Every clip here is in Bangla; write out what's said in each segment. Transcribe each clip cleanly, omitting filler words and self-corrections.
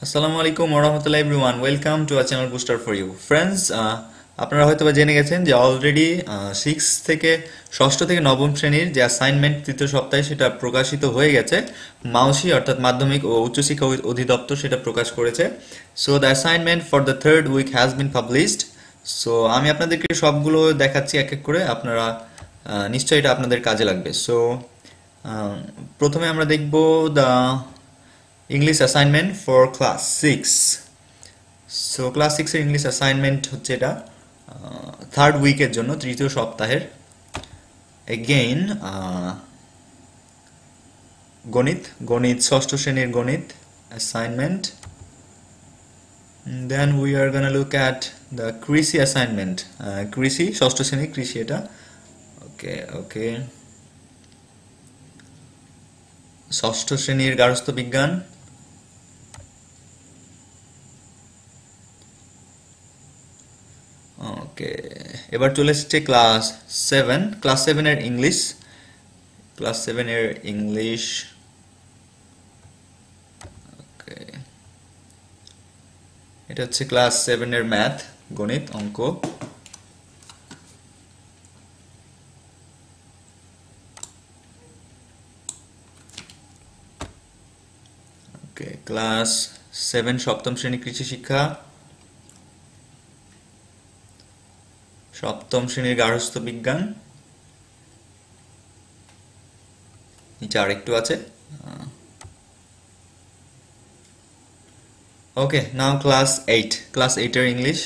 আসসালামু আলাইকুম ওরহামতুল্লাহ everyone welcome to a channel booster for you friends. আপনারা হয়তো বা জেনে গেছেন যে অলরেডি ষষ্ঠ থেকে নবম শ্রেণীর যে অ্যাসাইনমেন্ট তৃতীয় সপ্তাহে সেটা প্রকাশিত হয়ে গেছে। মাউসি অর্থাৎ মাধ্যমিক ও উচ্চশিক্ষা অধিদপ্তর সেটা প্রকাশ করেছে। So the assignment for the third week has been published. সো আমি আপনাদেরকে সবগুলো দেখাচ্ছি এক এক করে, আপনারা নিশ্চয়ই এটা আপনাদের কাজে লাগবে। সো প্রথমে আমরা দেখব the English assignment for class six. So class সিক্সের ইংলিশ অ্যাসাইনমেন্ট হচ্ছে এটা থার্ড উইকের জন্য, তৃতীয় সপ্তাহের। এগেইন গণিত গণিত ষষ্ঠ শ্রেণীর গণিত assignment. Then we are gonna look at the কৃষি অ্যাসাইনমেন্ট। কৃষি ষষ্ঠ শ্রেণীর কৃষি এটা। ওকে ওকে, ষষ্ঠ শ্রেণীর গার্হস্থ্য বিজ্ঞান। ওকে, এবার চলে এসেছে ক্লাস সেভেনের ইংলিশ। ক্লাস সেভেনের ইংলিশ। ওকে, এটা হচ্ছে ক্লাস সেভেনের ম্যাথ, গণিত অঙ্ক। ওকে, ক্লাস সেভেন সপ্তম শ্রেণী কৃষি শিক্ষা। সপ্তম শ্রেণীর গার্হস্থ্য বিজ্ঞান। নিচে আরেকটু আছে। ওকে, নাও ক্লাস এইটের ইংলিশ।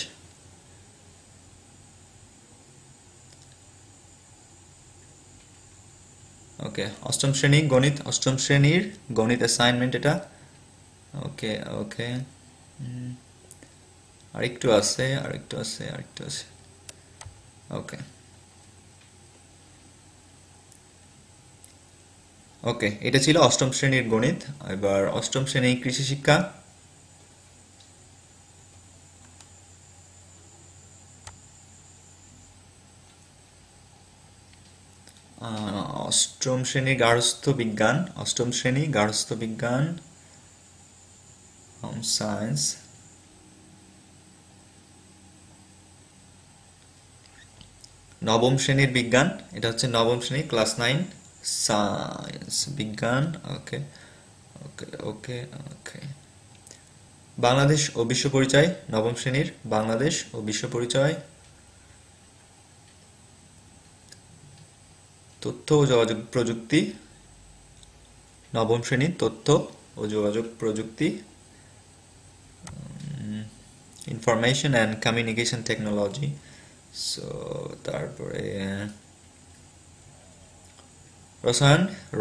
ওকে, অষ্টম শ্রেণীর গণিত অ্যাসাইনমেন্ট এটা। ওকে ওকে, আরেকটু আছে। ওকে ওকে, এটা ছিল অষ্টম শ্রেণীর গণিত। এবার অষ্টম শ্রেণী কৃষি শিক্ষা। অষ্টম শ্রেণী গার্হস্থ্য বিজ্ঞান, হোম সায়েন্স। নবম শ্রেণীর বিজ্ঞান, এটা হচ্ছে নবম শ্রেণী ক্লাস 9 সায়েন্স বিজ্ঞান। ওকে ওকে ওকে ওকে, বাংলাদেশ ও বিশ্ব পরিচয়, নবম শ্রেণীর বাংলাদেশ ও বিশ্ব পরিচয়। তথ্য ও যোগাযোগ প্রযুক্তি, নবম শ্রেণীর তথ্য ও যোগাযোগ প্রযুক্তি। Information and communication technology. So তারপরে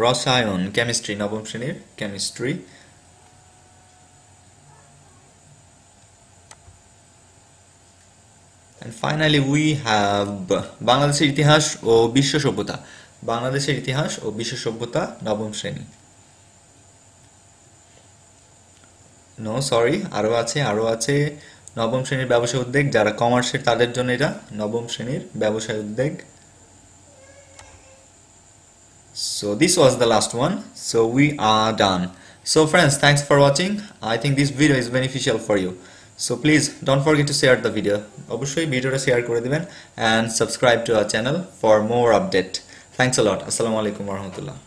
রসায়ন কেমিস্ট্রি, নবম শ্রেণীর chemistry. And finally we have বাংলাদেশের ইতিহাস ও বিশ্ব সভ্যতা, নবম শ্রেণী। নো সরি, আরো আছে নবম শ্রেণীর ব্যবসায় উদ্যোগ, যারা কমার্সের তাদের জন্য এটা নবম শ্রেণীর ব্যবসায় উদ্যোগ। So this was the last one. So we are done. So friends, thanks for watching. I think this video is beneficial for you. So please don't forget to share the video. অবশ্যই ভিডিওটা শেয়ার করে দিবেন and subscribe to our channel for more update. Thanks a lot. Assalamu alaikum warahmatullah.